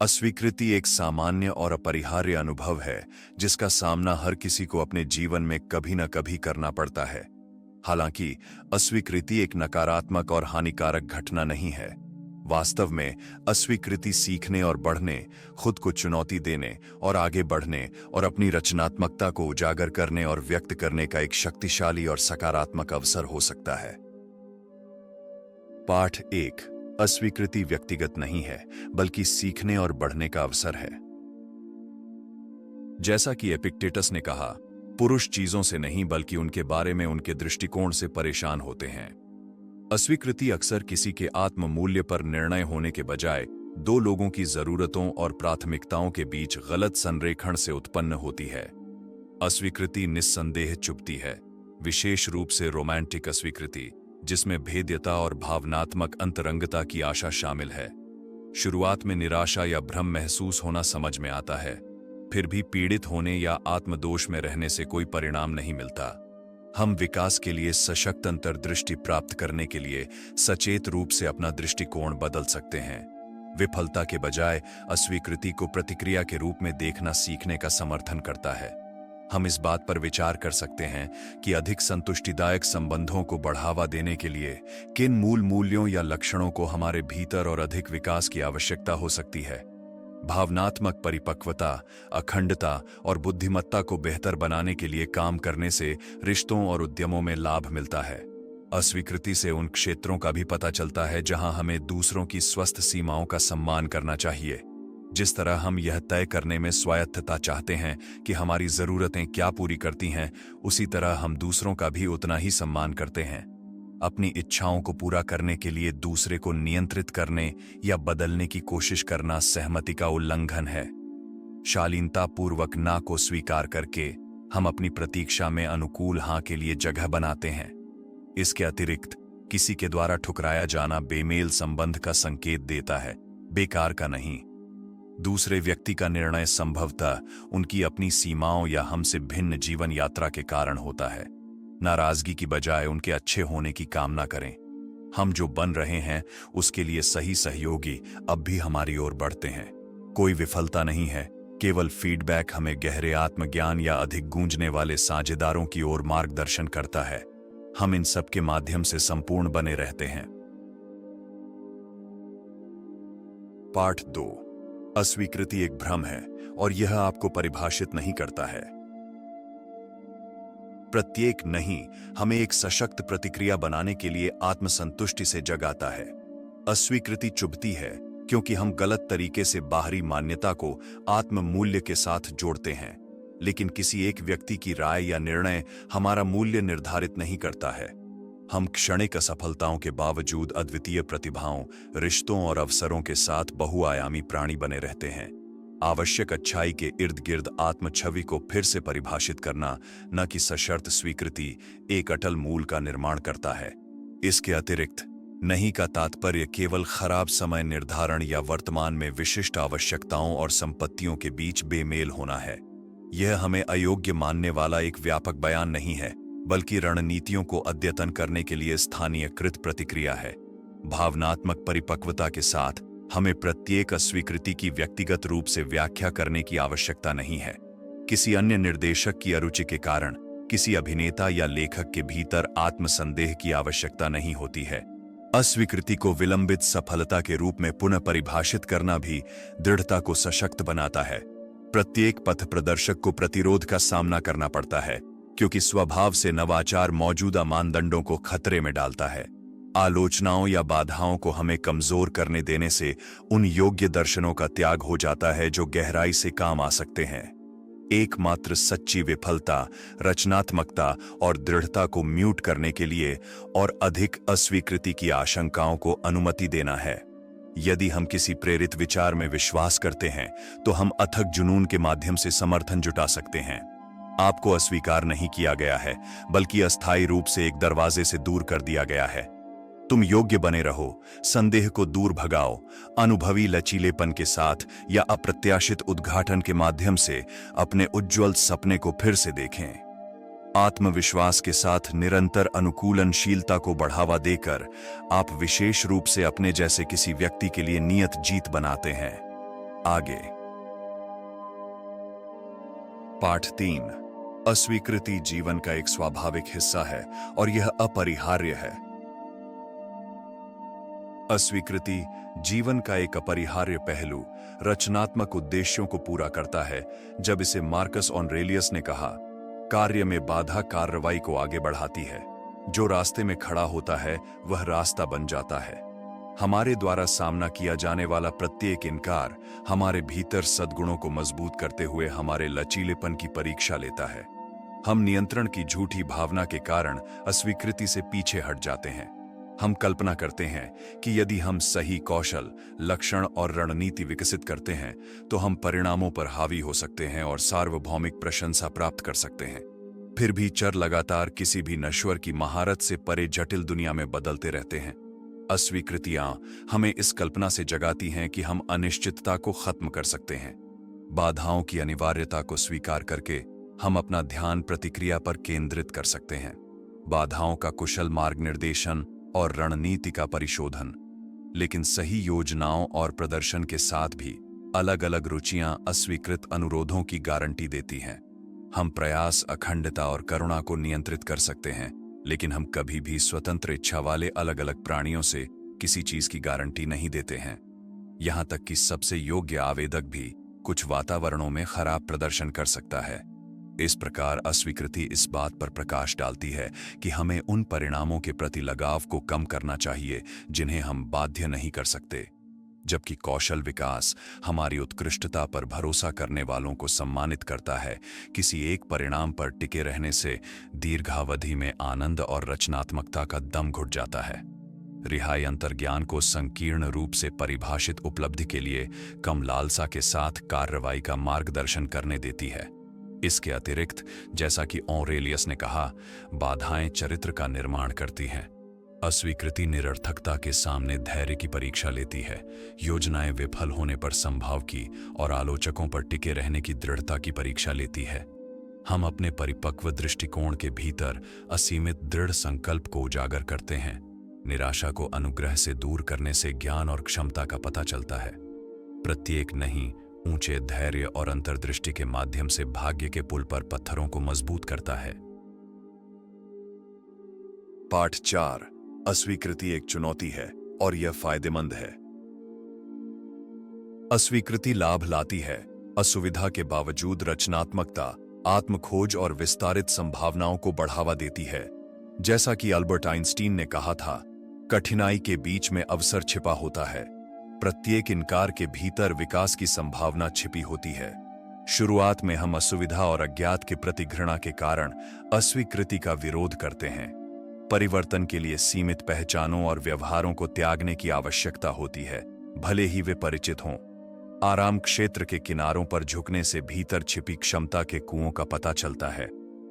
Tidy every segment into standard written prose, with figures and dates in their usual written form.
अस्वीकृति एक सामान्य और अपरिहार्य अनुभव है जिसका सामना हर किसी को अपने जीवन में कभी न कभी करना पड़ता है। हालांकि अस्वीकृति एक नकारात्मक और हानिकारक घटना नहीं है। वास्तव में अस्वीकृति सीखने और बढ़ने, खुद को चुनौती देने और आगे बढ़ने और अपनी रचनात्मकता को उजागर करने और व्यक्त करने का एक शक्तिशाली और सकारात्मक अवसर हो सकता है। पाठ 1। अस्वीकृति व्यक्तिगत नहीं है बल्कि सीखने और बढ़ने का अवसर है। जैसा कि एपिक्टेटस ने कहा, पुरुष चीजों से नहीं बल्कि उनके बारे में उनके दृष्टिकोण से परेशान होते हैं। अस्वीकृति अक्सर किसी के आत्म मूल्य पर निर्णय होने के बजाय दो लोगों की जरूरतों और प्राथमिकताओं के बीच गलत संरेखण से उत्पन्न होती है। अस्वीकृति निस्संदेह चुभती है, विशेष रूप से रोमांटिक अस्वीकृति, जिसमें भेद्यता और भावनात्मक अंतरंगता की आशा शामिल है। शुरुआत में निराशा या भ्रम महसूस होना समझ में आता है, फिर भी पीड़ित होने या आत्मदोष में रहने से कोई परिणाम नहीं मिलता। हम विकास के लिए सशक्त अंतर्दृष्टि प्राप्त करने के लिए सचेत रूप से अपना दृष्टिकोण बदल सकते हैं। विफलता के बजाय अस्वीकृति को प्रतिक्रिया के रूप में देखना सीखने का समर्थन करता है। हम इस बात पर विचार कर सकते हैं कि अधिक संतुष्टिदायक संबंधों को बढ़ावा देने के लिए किन मूल मूल्यों या लक्षणों को हमारे भीतर और अधिक विकास की आवश्यकता हो सकती है। भावनात्मक परिपक्वता, अखंडता और बुद्धिमत्ता को बेहतर बनाने के लिए काम करने से रिश्तों और उद्यमों में लाभ मिलता है। अस्वीकृति से उन क्षेत्रों का भी पता चलता है जहां हमें दूसरों की स्वस्थ सीमाओं का सम्मान करना चाहिए। जिस तरह हम यह तय करने में स्वायत्तता चाहते हैं कि हमारी जरूरतें क्या पूरी करती हैं, उसी तरह हम दूसरों का भी उतना ही सम्मान करते हैं। अपनी इच्छाओं को पूरा करने के लिए दूसरे को नियंत्रित करने या बदलने की कोशिश करना सहमति का उल्लंघन है। शालीनतापूर्वक ना को स्वीकार करके हम अपनी प्रतीक्षा में अनुकूल हाँ के लिए जगह बनाते हैं। इसके अतिरिक्त किसी के द्वारा ठुकराया जाना बेमेल संबंध का संकेत देता है, बेकार का नहीं। दूसरे व्यक्ति का निर्णय संभवतः उनकी अपनी सीमाओं या हमसे भिन्न जीवन यात्रा के कारण होता है। नाराजगी की बजाय उनके अच्छे होने की कामना करें। हम जो बन रहे हैं उसके लिए सही सहयोगी अब भी हमारी ओर बढ़ते हैं। कोई विफलता नहीं है, केवल फीडबैक हमें गहरे आत्मज्ञान या अधिक गूंजने वाले साझेदारों की ओर मार्गदर्शन करता है। हम इन सब के माध्यम से संपूर्ण बने रहते हैं। पाठ 2। अस्वीकृति एक भ्रम है और यह आपको परिभाषित नहीं करता है। प्रत्येक नहीं हमें एक सशक्त प्रतिक्रिया बनाने के लिए आत्मसंतुष्टि से जगाता है। अस्वीकृति चुभती है क्योंकि हम गलत तरीके से बाहरी मान्यता को आत्म मूल्य के साथ जोड़ते हैं, लेकिन किसी एक व्यक्ति की राय या निर्णय हमारा मूल्य निर्धारित नहीं करता है। हम क्षणिक असफलताओं के बावजूद अद्वितीय प्रतिभाओं, रिश्तों और अवसरों के साथ बहुआयामी प्राणी बने रहते हैं। आवश्यक अच्छाई के इर्द गिर्द आत्म छवि को फिर से परिभाषित करना, न कि सशर्त स्वीकृति, एक अटल मूल का निर्माण करता है। इसके अतिरिक्त नहीं का तात्पर्य केवल खराब समय निर्धारण या वर्तमान में विशिष्ट आवश्यकताओं और संपत्तियों के बीच बेमेल होना है। यह हमें अयोग्य मानने वाला एक व्यापक बयान नहीं है, बल्कि रणनीतियों को अद्यतन करने के लिए स्थानीयकृत प्रतिक्रिया है। भावनात्मक परिपक्वता के साथ हमें प्रत्येक अस्वीकृति की व्यक्तिगत रूप से व्याख्या करने की आवश्यकता नहीं है। किसी अन्य निर्देशक की अरुचि के कारण किसी अभिनेता या लेखक के भीतर आत्मसंदेह की आवश्यकता नहीं होती है। अस्वीकृति को विलंबित सफलता के रूप में पुनः परिभाषित करना भी दृढ़ता को सशक्त बनाता है। प्रत्येक पथ प्रदर्शक को प्रतिरोध का सामना करना पड़ता है, क्योंकि स्वभाव से नवाचार मौजूदा मानदंडों को खतरे में डालता है। आलोचनाओं या बाधाओं को हमें कमजोर करने देने से उन योग्य दर्शनों का त्याग हो जाता है जो गहराई से काम आ सकते हैं। एकमात्र सच्ची विफलता रचनात्मकता और दृढ़ता को म्यूट करने के लिए और अधिक अस्वीकृति की आशंकाओं को अनुमति देना है। यदि हम किसी प्रेरित विचार में विश्वास करते हैं तो हम अथक जुनून के माध्यम से समर्थन जुटा सकते हैं। आपको अस्वीकार नहीं किया गया है, बल्कि अस्थायी रूप से एक दरवाजे से दूर कर दिया गया है। तुम योग्य बने रहो, संदेह को दूर भगाओ, अनुभवी लचीलेपन के साथ या अप्रत्याशित उद्घाटन के माध्यम से अपने उज्ज्वल सपने को फिर से देखें। आत्मविश्वास के साथ निरंतर अनुकूलनशीलता को बढ़ावा देकर आप विशेष रूप से अपने जैसे किसी व्यक्ति के लिए नियत जीत बनाते हैं। आगे। पाठ 3। अस्वीकृति जीवन का एक स्वाभाविक हिस्सा है और यह अपरिहार्य है। अस्वीकृति जीवन का एक अपरिहार्य पहलू रचनात्मक उद्देश्यों को पूरा करता है। जब इसे मार्कस ऑरेलियस ने कहा, कार्य में बाधा कार्रवाई को आगे बढ़ाती है। जो रास्ते में खड़ा होता है वह रास्ता बन जाता है। हमारे द्वारा सामना किया जाने वाला प्रत्येक इनकार हमारे भीतर सद्गुणों को मजबूत करते हुए हमारे लचीलेपन की परीक्षा लेता है। हम नियंत्रण की झूठी भावना के कारण अस्वीकृति से पीछे हट जाते हैं। हम कल्पना करते हैं कि यदि हम सही कौशल, लक्षण और रणनीति विकसित करते हैं तो हम परिणामों पर हावी हो सकते हैं और सार्वभौमिक प्रशंसा प्राप्त कर सकते हैं। फिर भी चर लगातार किसी भी नश्वर की महारत से परे जटिल दुनिया में बदलते रहते हैं। अस्वीकृतियां हमें इस कल्पना से जगाती हैं कि हम अनिश्चितता को खत्म कर सकते हैं। बाधाओं की अनिवार्यता को स्वीकार करके हम अपना ध्यान प्रतिक्रिया पर केंद्रित कर सकते हैं। बाधाओं का कुशल मार्ग निर्देशन और रणनीति का परिशोधन। लेकिन सही योजनाओं और प्रदर्शन के साथ भी अलग अलग रुचियां अस्वीकृत अनुरोधों की गारंटी देती हैं। हम प्रयास, अखंडता और करुणा को नियंत्रित कर सकते हैं, लेकिन हम कभी भी स्वतंत्र इच्छा वाले अलग अलग प्राणियों से किसी चीज की गारंटी नहीं देते हैं। यहां तक कि सबसे योग्य आवेदक भी कुछ वातावरणों में खराब प्रदर्शन कर सकता है। इस प्रकार अस्वीकृति इस बात पर प्रकाश डालती है कि हमें उन परिणामों के प्रति लगाव को कम करना चाहिए जिन्हें हम बाध्य नहीं कर सकते, जबकि कौशल विकास हमारी उत्कृष्टता पर भरोसा करने वालों को सम्मानित करता है। किसी एक परिणाम पर टिके रहने से दीर्घावधि में आनंद और रचनात्मकता का दम घुट जाता है। रिहाई अंतर्ज्ञान को संकीर्ण रूप से परिभाषित उपलब्धि के लिए कम लालसा के साथ कार्रवाई का मार्गदर्शन करने देती है। इसके अतिरिक्त, जैसा कि ऑरेलियस ने कहा, बाधाएं चरित्र का निर्माण करती हैं। अस्वीकृति निरर्थकता के सामने धैर्य की परीक्षा लेती है, योजनाएं विफल होने पर संभाव की और आलोचकों पर टिके रहने की दृढ़ता की परीक्षा लेती है। हम अपने परिपक्व दृष्टिकोण के भीतर असीमित दृढ़ संकल्प को उजागर करते हैं। निराशा को अनुग्रह से दूर करने से ज्ञान और क्षमता का पता चलता है। प्रत्येक नहीं, ऊंचे धैर्य और अंतर्दृष्टि के माध्यम से भाग्य के पुल पर पत्थरों को मजबूत करता है। पाठ 4। अस्वीकृति एक चुनौती है और यह फायदेमंद है। अस्वीकृति लाभ लाती है। असुविधा के बावजूद रचनात्मकता, आत्मखोज और विस्तारित संभावनाओं को बढ़ावा देती है। जैसा कि अल्बर्ट आइंस्टीन ने कहा था, कठिनाई के बीच में अवसर छिपा होता है। प्रत्येक इनकार के भीतर विकास की संभावना छिपी होती है। शुरुआत में हम असुविधा और अज्ञात के प्रति घृणा के कारण अस्वीकृति का विरोध करते हैं। परिवर्तन के लिए सीमित पहचानों और व्यवहारों को त्यागने की आवश्यकता होती है, भले ही वे परिचित हों। आराम क्षेत्र के किनारों पर झुकने से भीतर छिपी क्षमता के कुओं का पता चलता है।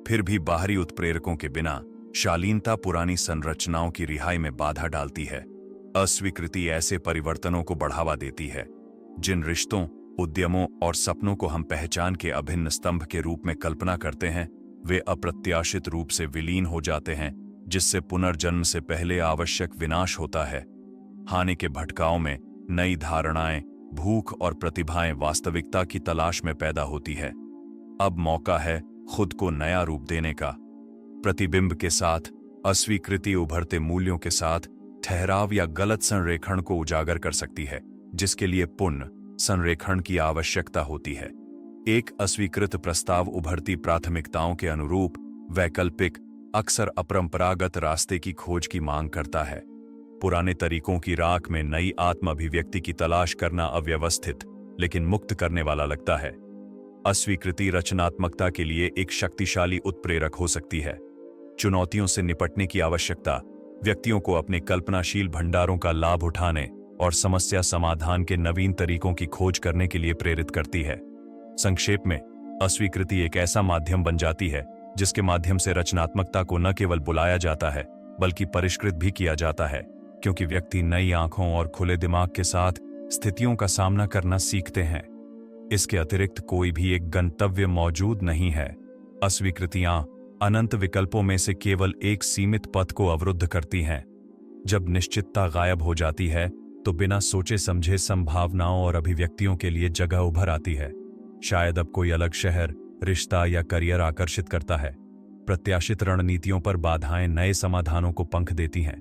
फिर भी बाहरी उत्प्रेरकों के बिना शालीनता पुरानी संरचनाओं की रिहाई में बाधा डालती है। अस्वीकृति ऐसे परिवर्तनों को बढ़ावा देती है जिन रिश्तों, उद्यमों और सपनों को हम पहचान के अभिन्न स्तंभ के रूप में कल्पना करते हैं, वे अप्रत्याशित रूप से विलीन हो जाते हैं, जिससे पुनर्जन्म से पहले आवश्यक विनाश होता है। हानि के भटकाव में नई धारणाएं, भूख और प्रतिभाएं वास्तविकता की तलाश में पैदा होती है। अब मौका है खुद को नया रूप देने का। प्रतिबिंब के साथ अस्वीकृति उभरते मूल्यों के साथ ठहराव या गलत संरेखण को उजागर कर सकती है, जिसके लिए पुनः संरेखण की आवश्यकता होती है। एक अस्वीकृत प्रस्ताव उभरती प्राथमिकताओं के अनुरूप वैकल्पिक, अक्सर अपरंपरागत रास्ते की खोज की मांग करता है। पुराने तरीकों की राख में नई आत्म अभिव्यक्ति की तलाश करना अव्यवस्थित लेकिन मुक्त करने वाला लगता है। अस्वीकृति रचनात्मकता के लिए एक शक्तिशाली उत्प्रेरक हो सकती है। चुनौतियों से निपटने की आवश्यकता व्यक्तियों को अपने कल्पनाशील भंडारों का लाभ उठाने और समस्या समाधान के नवीन तरीकों की खोज करने के लिए प्रेरित करती है। संक्षेप में, अस्वीकृति एक ऐसा माध्यम बन जाती है जिसके माध्यम से रचनात्मकता को न केवल बुलाया जाता है बल्कि परिष्कृत भी किया जाता है, क्योंकि व्यक्ति नई आंखों और खुले दिमाग के साथ स्थितियों का सामना करना सीखते हैं। इसके अतिरिक्त कोई भी एक गंतव्य मौजूद नहीं है। अस्वीकृतियां अनंत विकल्पों में से केवल एक सीमित पथ को अवरुद्ध करती हैं। जब निश्चितता गायब हो जाती है तो बिना सोचे समझे संभावनाओं और अभिव्यक्तियों के लिए जगह उभर आती है। शायद अब कोई अलग शहर, रिश्ता या करियर आकर्षित करता है। प्रत्याशित रणनीतियों पर बाधाएं नए समाधानों को पंख देती हैं।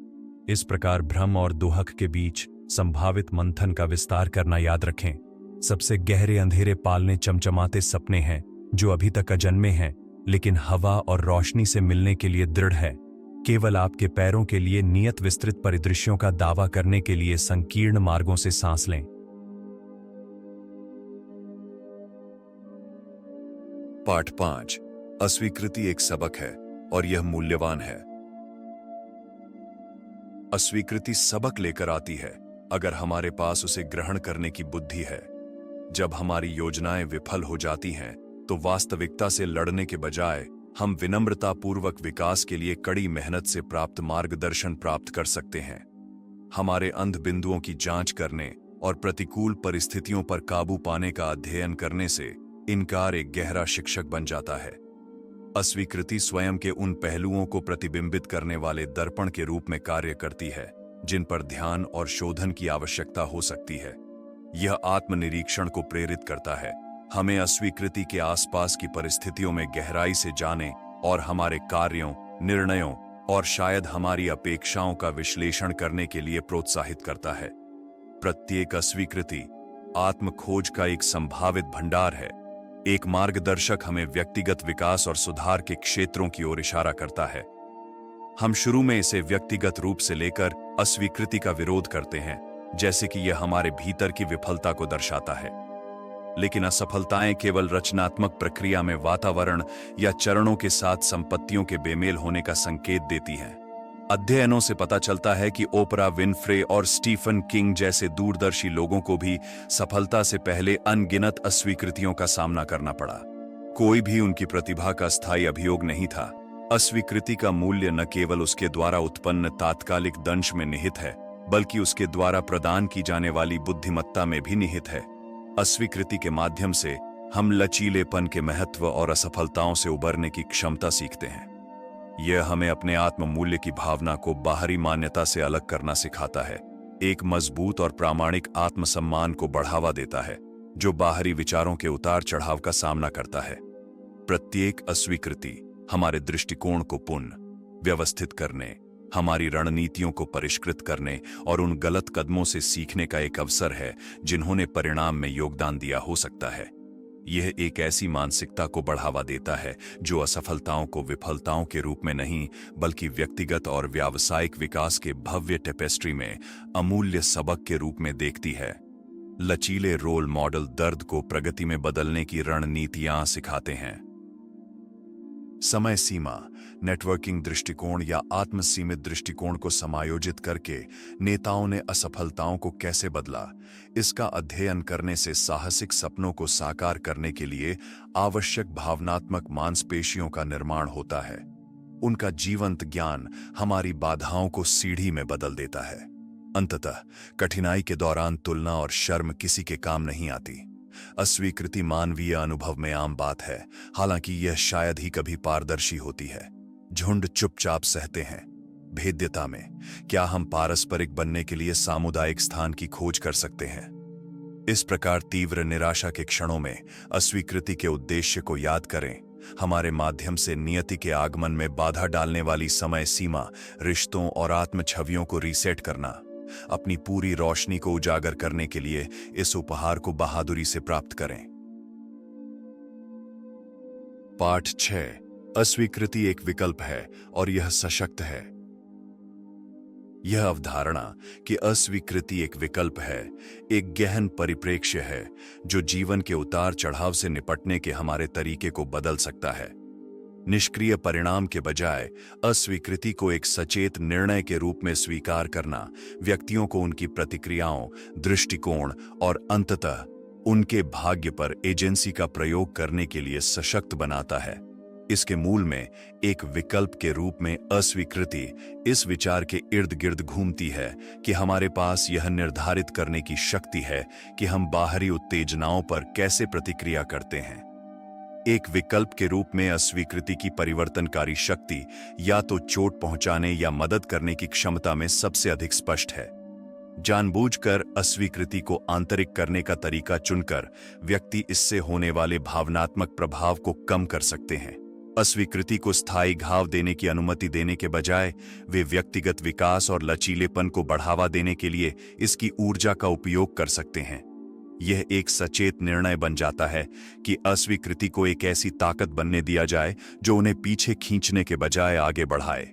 इस प्रकार भ्रम और दुहक के बीच संभावित मंथन का विस्तार करना याद रखें। सबसे गहरे अंधेरे पालने चमचमाते सपने हैं जो अभी तक अजन्मे हैं, लेकिन हवा और रोशनी से मिलने के लिए दृढ़ है। केवल आपके पैरों के लिए नियत विस्तृत परिदृश्यों का दावा करने के लिए संकीर्ण मार्गों से सांस लें। पाठ 5। अस्वीकृति एक सबक है और यह मूल्यवान है। अस्वीकृति सबक लेकर आती है अगर हमारे पास उसे ग्रहण करने की बुद्धि है। जब हमारी योजनाएं विफल हो जाती हैं तो वास्तविकता से लड़ने के बजाय हम विनम्रतापूर्वक विकास के लिए कड़ी मेहनत से प्राप्त मार्गदर्शन प्राप्त कर सकते हैं। हमारे अंध बिंदुओं की जांच करने और प्रतिकूल परिस्थितियों पर काबू पाने का अध्ययन करने से इनकार एक गहरा शिक्षक बन जाता है। अस्वीकृति स्वयं के उन पहलुओं को प्रतिबिंबित करने वाले दर्पण के रूप में कार्य करती है जिन पर ध्यान और शोधन की आवश्यकता हो सकती है। यह आत्मनिरीक्षण को प्रेरित करता है, हमें अस्वीकृति के आसपास की परिस्थितियों में गहराई से जाने और हमारे कार्यों, निर्णयों और शायद हमारी अपेक्षाओं का विश्लेषण करने के लिए प्रोत्साहित करता है। प्रत्येक अस्वीकृति आत्म खोज का एक संभावित भंडार है। एक मार्गदर्शक हमें व्यक्तिगत विकास और सुधार के क्षेत्रों की ओर इशारा करता है। हम शुरू में इसे व्यक्तिगत रूप से लेकर अस्वीकृति का विरोध करते हैं, जैसे कि यह हमारे भीतर की विफलता को दर्शाता है। लेकिन असफलताएं केवल रचनात्मक प्रक्रिया में वातावरण या चरणों के साथ संपत्तियों के बेमेल होने का संकेत देती हैं। अध्ययनों से पता चलता है कि ओपरा विनफ्रे और स्टीफन किंग जैसे दूरदर्शी लोगों को भी सफलता से पहले अनगिनत अस्वीकृतियों का सामना करना पड़ा। कोई भी उनकी प्रतिभा का स्थायी अभियोग नहीं था। अस्वीकृति का मूल्य न केवल उसके द्वारा उत्पन्न तात्कालिक दंश में निहित है, बल्कि उसके द्वारा प्रदान की जाने वाली बुद्धिमत्ता में भी निहित है। अस्वीकृति के माध्यम से हम लचीलेपन के महत्व और असफलताओं से उबरने की क्षमता सीखते हैं। यह हमें अपने आत्म मूल्य की भावना को बाहरी मान्यता से अलग करना सिखाता है। एक मजबूत और प्रामाणिक आत्मसम्मान को बढ़ावा देता है जो बाहरी विचारों के उतार चढ़ाव का सामना करता है। प्रत्येक अस्वीकृति हमारे दृष्टिकोण को पुनः व्यवस्थित करने, हमारी रणनीतियों को परिष्कृत करने और उन गलत कदमों से सीखने का एक अवसर है जिन्होंने परिणाम में योगदान दिया हो सकता है। यह एक ऐसी मानसिकता को बढ़ावा देता है जो असफलताओं को विफलताओं के रूप में नहीं, बल्कि व्यक्तिगत और व्यावसायिक विकास के भव्य टेपेस्ट्री में अमूल्य सबक के रूप में देखती है। लचीले रोल मॉडल दर्द को प्रगति में बदलने की रणनीतियां सिखाते हैं। समय सीमा, नेटवर्किंग दृष्टिकोण या आत्मसीमित दृष्टिकोण को समायोजित करके नेताओं ने असफलताओं को कैसे बदला, इसका अध्ययन करने से साहसिक सपनों को साकार करने के लिए आवश्यक भावनात्मक मांसपेशियों का निर्माण होता है। उनका जीवंत ज्ञान हमारी बाधाओं को सीढ़ी में बदल देता है। अंततः कठिनाई के दौरान तुलना और शर्म किसी के काम नहीं आती। अस्वीकृति मानवीय अनुभव में आम बात है, हालांकि यह शायद ही कभी पारदर्शी होती है। झुंड चुपचाप सहते हैं। भेद्यता में क्या हम पारस्परिक बनने के लिए सामुदायिक स्थान की खोज कर सकते हैं? इस प्रकार तीव्र निराशा के क्षणों में अस्वीकृति के उद्देश्य को याद करें। हमारे माध्यम से नियति के आगमन में बाधा डालने वाली समय सीमा, रिश्तों और आत्म छवियों को रीसेट करना। अपनी पूरी रोशनी को उजागर करने के लिए इस उपहार को बहादुरी से प्राप्त करें। पाठ 6। अस्वीकृति एक विकल्प है और यह सशक्त है। यह अवधारणा कि अस्वीकृति एक विकल्प है, एक गहन परिप्रेक्ष्य है जो जीवन के उतार चढ़ाव से निपटने के हमारे तरीके को बदल सकता है। निष्क्रिय परिणाम के बजाय अस्वीकृति को एक सचेत निर्णय के रूप में स्वीकार करना व्यक्तियों को उनकी प्रतिक्रियाओं, दृष्टिकोण और अंततः उनके भाग्य पर एजेंसी का प्रयोग करने के लिए सशक्त बनाता है। इसके मूल में एक विकल्प के रूप में अस्वीकृति इस विचार के इर्द गिर्द घूमती है कि हमारे पास यह निर्धारित करने की शक्ति है कि हम बाहरी उत्तेजनाओं पर कैसे प्रतिक्रिया करते हैं। एक विकल्प के रूप में अस्वीकृति की परिवर्तनकारी शक्ति या तो चोट पहुंचाने या मदद करने की क्षमता में सबसे अधिक स्पष्ट है। जानबूझकर अस्वीकृति को आंतरिक करने का तरीका चुनकर व्यक्ति इससे होने वाले भावनात्मक प्रभाव को कम कर सकते हैं। अस्वीकृति को स्थायी घाव देने की अनुमति देने के बजाय वे व्यक्तिगत विकास और लचीलेपन को बढ़ावा देने के लिए इसकी ऊर्जा का उपयोग कर सकते हैं। यह एक सचेत निर्णय बन जाता है कि अस्वीकृति को एक ऐसी ताकत बनने दिया जाए जो उन्हें पीछे खींचने के बजाय आगे बढ़ाए।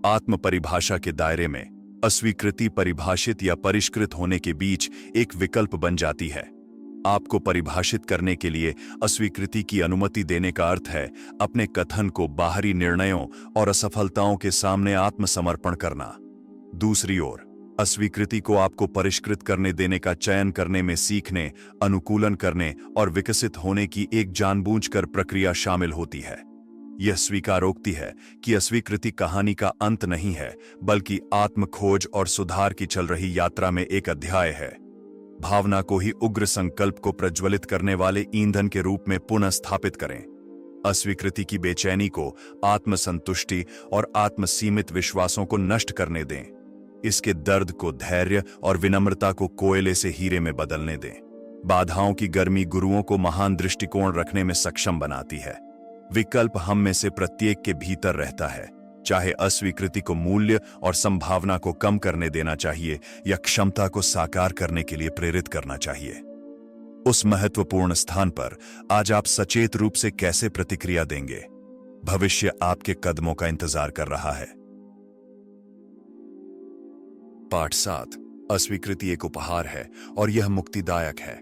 आत्म परिभाषा के दायरे में अस्वीकृति परिभाषित या परिष्कृत होने के बीच एक विकल्प बन जाती है। आपको परिभाषित करने के लिए अस्वीकृति की अनुमति देने का अर्थ है अपने कथन को बाहरी निर्णयों और असफलताओं के सामने आत्मसमर्पण करना। दूसरी ओर, अस्वीकृति को आपको परिष्कृत करने देने का चयन करने में सीखने, अनुकूलन करने और विकसित होने की एक जानबूझकर प्रक्रिया शामिल होती है। यह स्वीकारोक्ति है कि अस्वीकृति कहानी का अंत नहीं है, बल्कि आत्मखोज और सुधार की चल रही यात्रा में एक अध्याय है। भावना को ही उग्र संकल्प को प्रज्वलित करने वाले ईंधन के रूप में पुनः स्थापित करें। अस्वीकृति की बेचैनी को आत्मसंतुष्टि और आत्मसीमित विश्वासों को नष्ट करने दें। इसके दर्द को धैर्य और विनम्रता को कोयले से हीरे में बदलने दें। बाधाओं की गर्मी गुरुओं को महान दृष्टिकोण रखने में सक्षम बनाती है। विकल्प हम में से प्रत्येक के भीतर रहता है, चाहे अस्वीकृति को मूल्य और संभावना को कम करने देना चाहिए या क्षमता को साकार करने के लिए प्रेरित करना चाहिए। उस महत्वपूर्ण स्थान पर आज आप सचेत रूप से कैसे प्रतिक्रिया देंगे? भविष्य आपके कदमों का इंतजार कर रहा है। पाठ 7। अस्वीकृति एक उपहार है और यह मुक्तिदायक है।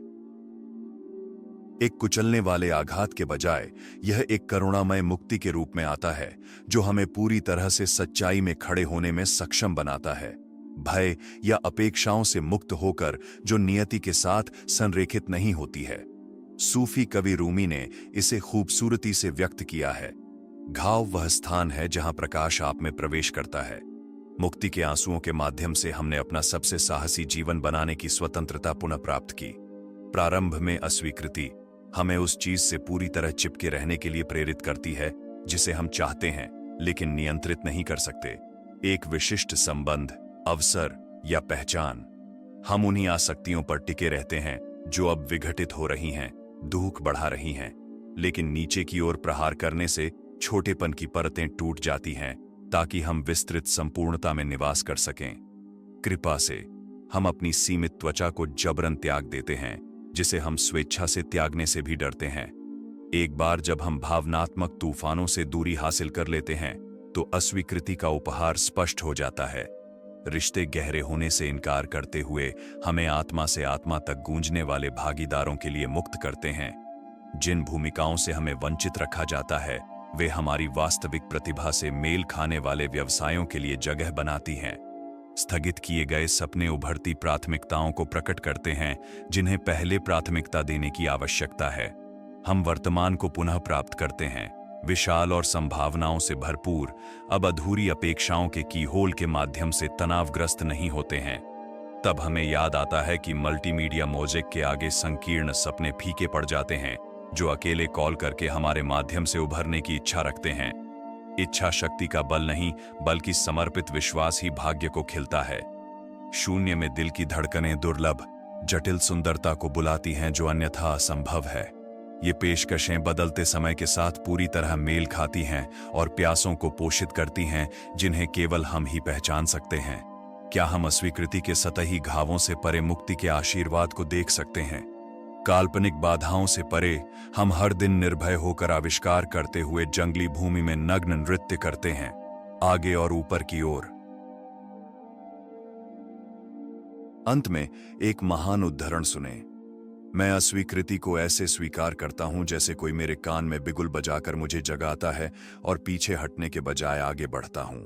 एक कुचलने वाले आघात के बजाय यह एक करुणामय मुक्ति के रूप में आता है, जो हमें पूरी तरह से सच्चाई में खड़े होने में सक्षम बनाता है। भय या अपेक्षाओं से मुक्त होकर जो नियति के साथ संरेखित नहीं होती है। सूफी कवि रूमी ने इसे खूबसूरती से व्यक्त किया है। घाव वह स्थान है जहां प्रकाश आप में प्रवेश करता है। मुक्ति के आंसुओं के माध्यम से हमने अपना सबसे साहसी जीवन बनाने की स्वतंत्रता पुनः प्राप्त की। प्रारंभ में अस्वीकृति हमें उस चीज से पूरी तरह चिपके रहने के लिए प्रेरित करती है जिसे हम चाहते हैं लेकिन नियंत्रित नहीं कर सकते। एक विशिष्ट संबंध, अवसर या पहचान। हम उन्हीं आसक्तियों पर टिके रहते हैं जो अब विघटित हो रही हैं, दुख बढ़ा रही हैं, लेकिन नीचे की ओर प्रहार करने से छोटेपन की परतें टूट जाती हैं ताकि हम विस्तृत संपूर्णता में निवास कर सकें। कृपा से हम अपनी सीमित त्वचा को जबरन त्याग देते हैं, जिसे हम स्वेच्छा से त्यागने से भी डरते हैं। एक बार जब हम भावनात्मक तूफानों से दूरी हासिल कर लेते हैं तो अस्वीकृति का उपहार स्पष्ट हो जाता है। रिश्ते गहरे होने से इनकार करते हुए हमें आत्मा से आत्मा तक गूंजने वाले भागीदारों के लिए मुक्त करते हैं। जिन भूमिकाओं से हमें वंचित रखा जाता है वे हमारी वास्तविक प्रतिभा से मेल खाने वाले व्यवसायों के लिए जगह बनाती हैं। स्थगित किए गए सपने उभरती प्राथमिकताओं को प्रकट करते हैं जिन्हें पहले प्राथमिकता देने की आवश्यकता है। हम वर्तमान को पुनः प्राप्त करते हैं, विशाल और संभावनाओं से भरपूर। अब अधूरी अपेक्षाओं के कीहोल के माध्यम से तनावग्रस्त नहीं होते हैं। तब हमें याद आता है कि मल्टीमीडिया मोज़ेक के आगे संकीर्ण सपने फीके पड़ जाते हैं, जो अकेले कॉल करके हमारे माध्यम से उभरने की इच्छा रखते हैं। इच्छा शक्ति का बल नहीं बल्कि समर्पित विश्वास ही भाग्य को खिलता है। शून्य में दिल की धड़कनें दुर्लभ, जटिल सुंदरता को बुलाती हैं जो अन्यथा असंभव है। ये पेशकशें बदलते समय के साथ पूरी तरह मेल खाती हैं और प्यासों को पोषित करती हैं जिन्हें केवल हम ही पहचान सकते हैं। क्या हम अस्वीकृति के सतही घावों से परे मुक्ति के आशीर्वाद को देख सकते हैं? काल्पनिक बाधाओं से परे हम हर दिन निर्भय होकर आविष्कार करते हुए जंगली भूमि में नग्न नृत्य करते हैं, आगे और ऊपर की ओर। अंत में एक महान उद्धरण सुने। मैं अस्वीकृति को ऐसे स्वीकार करता हूं जैसे कोई मेरे कान में बिगुल बजाकर मुझे जगाता है और पीछे हटने के बजाय आगे बढ़ता हूं।